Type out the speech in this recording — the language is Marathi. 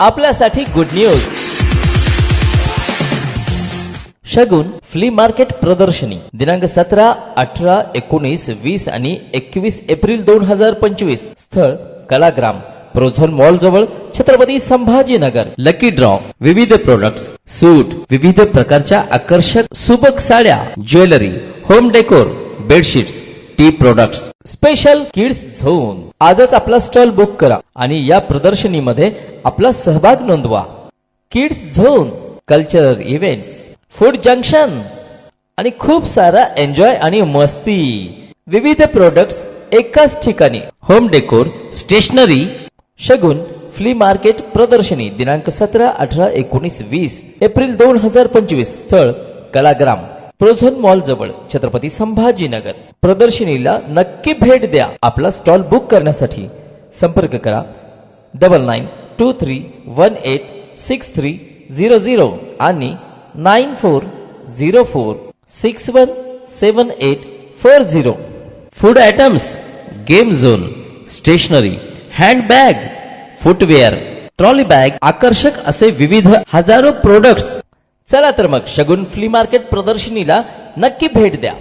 आपल्यासाठी गुड न्यूज. शगुन फ्ली मार्केट प्रदर्शनी दिनांक 17, 18, 19, 20 आणि 21 एप्रिल 2025. स्थळ कलाग्राम, प्रोझोन मॉल जवळ, छत्रपती संभाजीनगर. लकी ड्रॉ, विविध प्रोडक्ट्स, सूट, विविध प्रकारच्या आकर्षक सुबक साड्या, jewellery, home decor, bedsheets, T products, special kids zone. आजच आपला स्टॉल बुक करा आणि या प्रदर्शनीमध्ये आपला सहभाग नोंदवा. Kids zone, cultural events, food junction आणि खूप सारा एन्जॉय आणि मस्ती. विविध प्रोडक्ट्स एकाच ठिकाणी. Home decor, stationery. Shagun flea market प्रदर्शनी दिनांक 17, 18, 19, 20 एप्रिल 2025. स्थळ कलाग्राम, प्रोझोन मॉल जवळ, छत्रपती संभाजीनगर. प्रदर्शनीला नक्की भेट द्या. आपला स्टॉल बुक करण्यासाठी संपर्क करा 9923186300 आणि 9404617840. Food items, game zone, stationery, handbag, footwear, trolley bag, आकर्षक असे विविध हजारो प्रोडक्ट्स. चला तर मग शगुन फ्ली मार्केट प्रदर्शनीला नक्की भेट द्या.